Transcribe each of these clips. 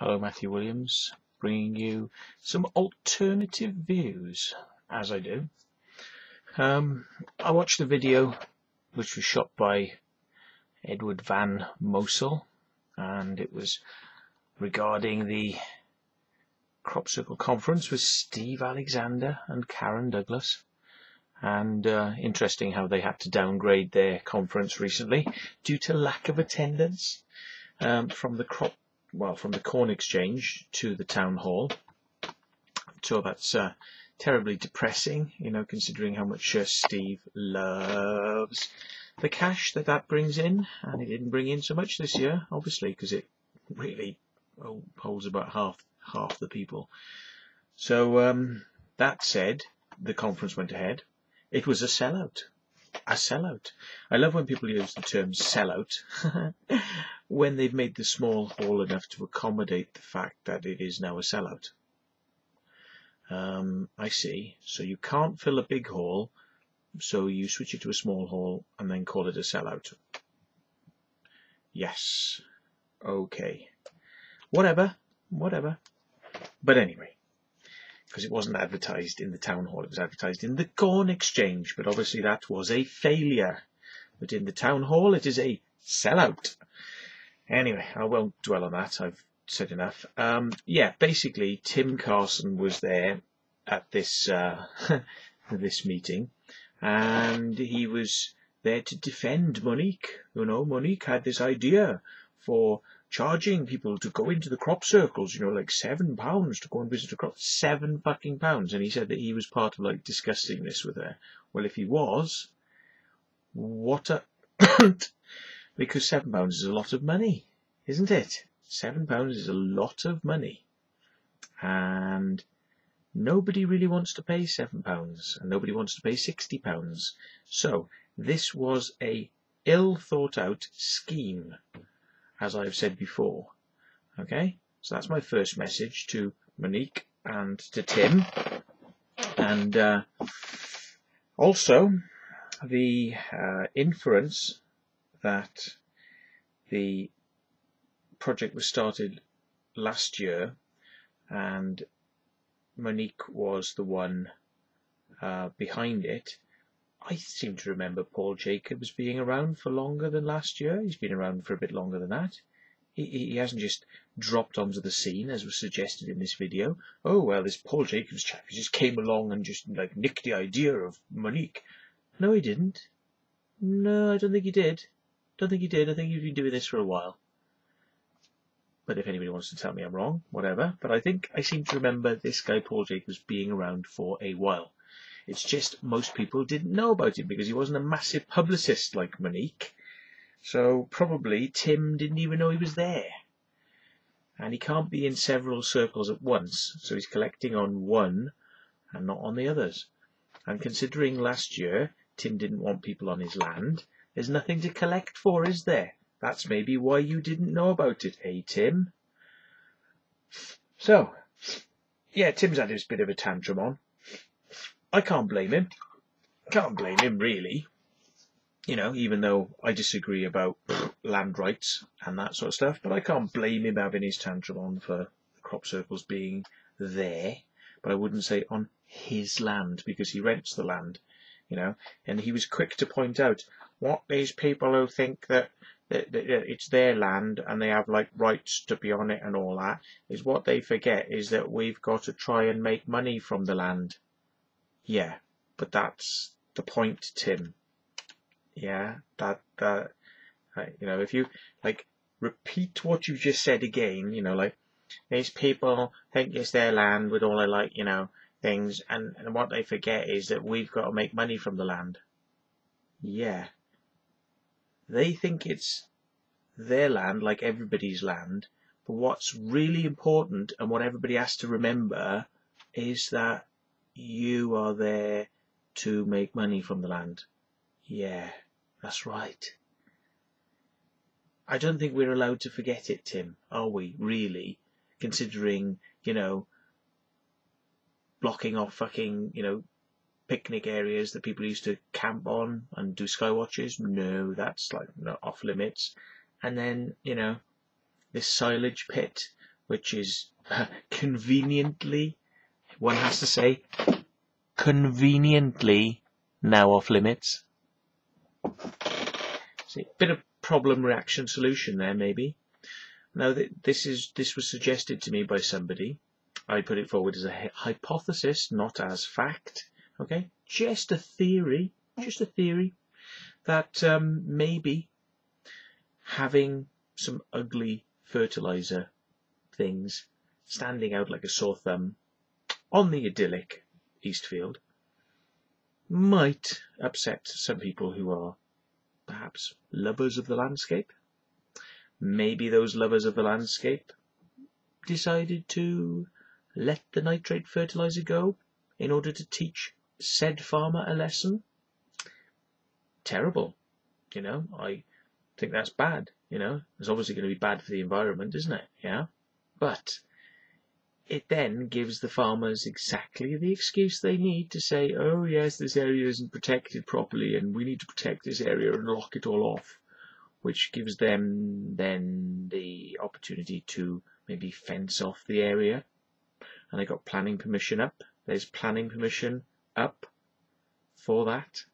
Hello, Matthew Williams, bringing you some alternative views, as I do. I watched a video which was shot by Edward Van Mosel, and it was regarding the Crop Circle Conference with Steve Alexander and Karen Douglas. And interesting how they had to downgrade their conference recently due to lack of attendance from the corn exchange to the town hall. So that's terribly depressing, considering how much Steve loves the cash that brings in, and it didn't bring in so much this year, obviously, because it really holds about half the people. So that said, the conference went ahead. It was a sellout. A sellout. I love when people use the term sellout when they've made the small hall enough to accommodate the fact that it is now a sellout. I see. So you can't fill a big hall, so you switch it to a small hall and then call it a sellout. Yes. Okay. Whatever. But anyway, because it wasn't advertised in the town hall, it was advertised in the corn exchange, but obviously that was a failure. But in the town hall, it is a sellout. Anyway, I won't dwell on that. I've said enough. Yeah, basically, Tim Carson was there at this this meeting, and he was there to defend Monique. Monique had this idea for charging people to go into the crop circles, like £7 to go and visit a crop. £7 fucking pounds. And he said that he was part of discussing this with her. Well, if he was, what a because £7 is a lot of money, isn't it? £7 is a lot of money, and nobody really wants to pay £7, and nobody wants to pay £60. So this was a ill thought out scheme, as I've said before. Okay, so that's my first message to Monique and to Tim. And also the inference that the project was started last year and Monique was the one behind it. I seem to remember Paul Jacobs being around for longer than last year. He's been around for a bit longer than that. He hasn't just dropped onto the scene, as was suggested in this video. Oh, well, this Paul Jacobs chap just came along and just nicked the idea of Monique. No, he didn't. No, I don't think he did. I think he's been doing this for a while. But if anybody wants to tell me I'm wrong, whatever. But I think I seem to remember this guy Paul Jacobs being around for a while. It's just most people didn't know about him because he wasn't a massive publicist like Monique. So probably Tim didn't even know he was there. And he can't be in several circles at once, so he's collecting on one and not on the others. And considering last year Tim didn't want people on his land, there's nothing to collect for, is there? That's maybe why you didn't know about it, eh, Tim? So, yeah, Tim's had his bit of a tantrum on. I can't blame him. Can't blame him, really. Even though I disagree about land rights and that sort of stuff, but I can't blame him having his tantrum on for the crop circles being there. But I wouldn't say on his land, because he rents the land, and he was quick to point out what these people who think that it's their land and they have rights to be on it and all that, is what they forget is that we've got to try and make money from the land. Yeah, but that's the point, Tim. Yeah, if you repeat what you just said again, these people think it's their land with all their things, and what they forget is that we've got to make money from the land. Yeah. They think it's their land like everybody's land, but what's really important and what everybody has to remember is that you are there to make money from the land. Yeah, that's right. I don't think we're allowed to forget it, Tim, are we, really? Considering, blocking off fucking, picnic areas that people used to camp on and do sky watches. No, that's off limits. And then, this silage pit which is conveniently, one has to say, conveniently now off limits. See, bit of problem reaction solution there maybe. Now this was suggested to me by somebody. I put it forward as a hypothesis, not as fact. Okay, just a theory that maybe having some ugly fertiliser things standing out like a sore thumb on the idyllic Eastfield might upset some people who are perhaps lovers of the landscape. Maybe those lovers of the landscape decided to let the nitrate fertiliser go in order to teach said farmer a lesson. Terrible, you know. I think that's bad, you know. It's obviously going to be bad for the environment, isn't it? Yeah. But it then gives the farmers exactly the excuse they need to say, oh yes, this area isn't protected properly and we need to protect this area and lock it all off, which gives them then the opportunity to maybe fence off the area. And they got planning permission up. There's planning permission up for that.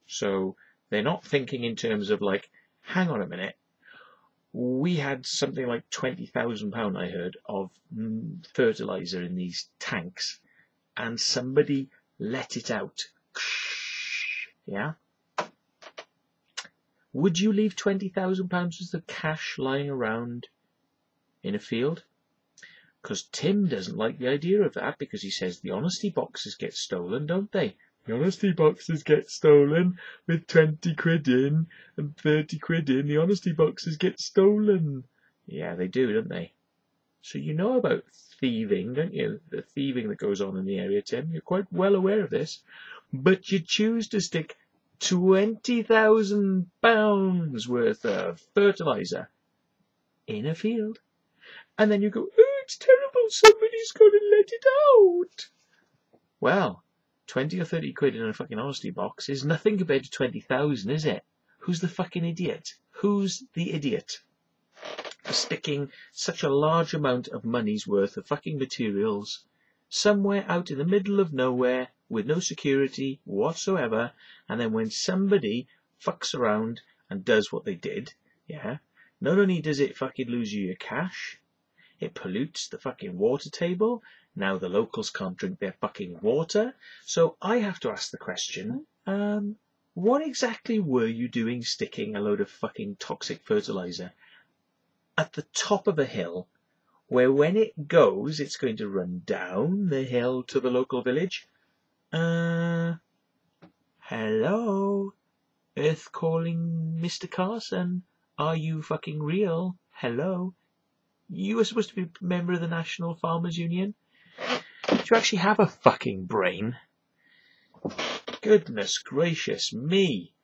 So they're not thinking in terms of like, hang on a minute, we had something like £20,000, I heard, of fertiliser in these tanks, and somebody let it out. Yeah? Would you leave £20,000 as the cash lying around in a field? Because Tim doesn't like the idea of that, because he says the honesty boxes get stolen, don't they? The honesty boxes get stolen with 20 quid in and 30 quid in. The honesty boxes get stolen. Yeah, they do, don't they? So you know about thieving, don't you? The thieving that goes on in the area, Tim. You're quite well aware of this. But you choose to stick £20,000 worth of fertiliser in a field. And then you go, oh, it's terrible, somebody's got to let it out. Well, 20 or 30 quid in a fucking honesty box is nothing compared to 20,000, is it? Who's the fucking idiot? Who's the idiot for sticking such a large amount of money's worth of fucking materials somewhere out in the middle of nowhere with no security whatsoever, and then when somebody fucks around and does what they did, yeah, not only does it fucking lose you your cash, it pollutes the fucking water table. Now the locals can't drink their fucking water. So I have to ask the question, what exactly were you doing sticking a load of fucking toxic fertiliser at the top of a hill where when it goes, it's going to run down the hill to the local village? Hello? Earth calling Mr. Carson? Are you fucking real? Hello? You were supposed to be a member of the National Farmers Union? Do you actually have a fucking brain? Goodness gracious me.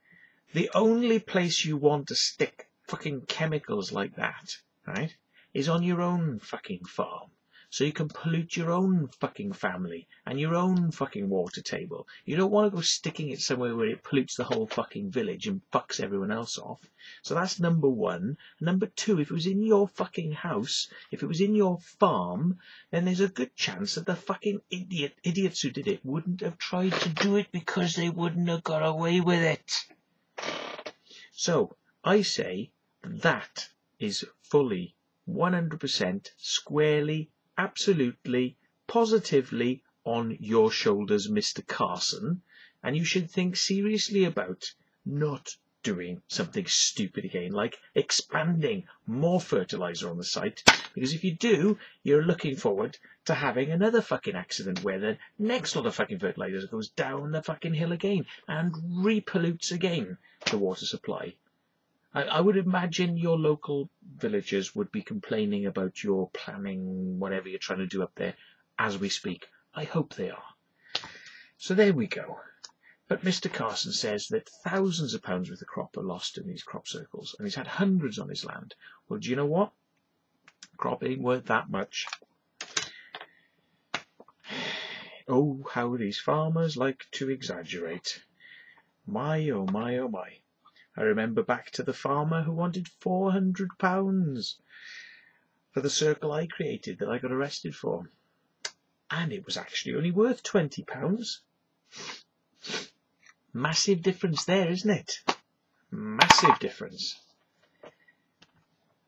The only place you want to stick fucking chemicals like that, right, is on your own fucking farm. So you can pollute your own fucking family and your own fucking water table. You don't want to go sticking it somewhere where it pollutes the whole fucking village and fucks everyone else off. So that's number one. Number two, if it was in your fucking house, if it was in your farm, then there's a good chance that the fucking idiots who did it wouldn't have tried to do it because they wouldn't have got away with it. So I say that is fully 100% squarely, absolutely, positively on your shoulders, Mr. Carson, and you should think seriously about not doing something stupid again, like expanding more fertiliser on the site, because if you do, you're looking forward to having another fucking accident where the next lot of fucking fertiliser goes down the fucking hill again and repollutes again the water supply. I would imagine your local villagers would be complaining about your planning, whatever you're trying to do up there, as we speak. I hope they are. So there we go. But Mr. Carson says that thousands of pounds worth of crop are lost in these crop circles, and he's had hundreds on his land. Well, do you know what? Crop ain't worth that much. Oh, how these farmers like to exaggerate. My, oh my, oh my. I remember back to the farmer who wanted £400. for the circle I created that I got arrested for. And it was actually only worth £20. Massive difference there, isn't it? Massive difference.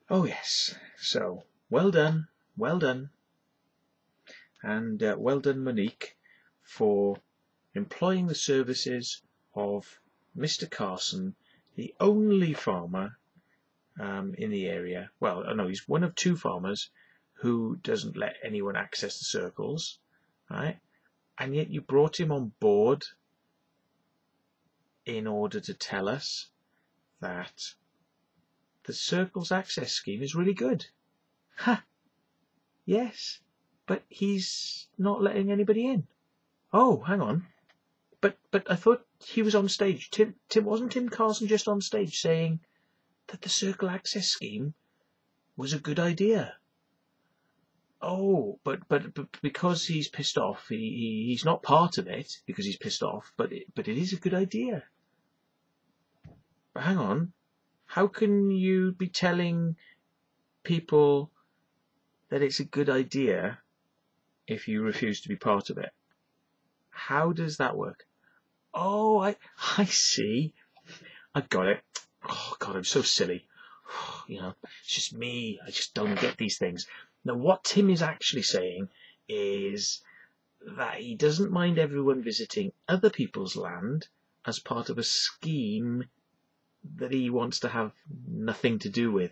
Oh yes, so well done, well done. And well done, Monique, for employing the services of Mr. Carson, the only farmer in the area. Well, no, he's one of 2 farmers who doesn't let anyone access the circles, right? And yet you brought him on board in order to tell us that the circles access scheme is really good. Ha! Yes, but he's not letting anybody in. Oh, hang on. But I thought he was on stage. Wasn't Tim Carson just on stage saying that the circle access scheme was a good idea? Oh, but because he's pissed off, he's not part of it because he's pissed off. But it is a good idea. But hang on, how can you be telling people that it's a good idea if you refuse to be part of it? How does that work? Oh, I see. I got it. Oh God, I'm so silly. You know, it's just me. I just don't get these things. Now, what Tim is actually saying is that he doesn't mind everyone visiting other people's land as part of a scheme that he wants to have nothing to do with.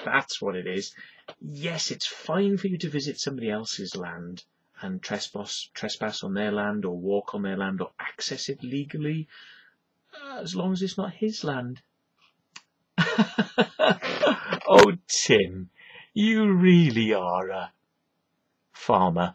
That's what it is. Yes, it's fine for you to visit somebody else's land and trespass on their land or walk on their land or access it legally, as long as it's not his land. Oh, Tim, you really are a farmer.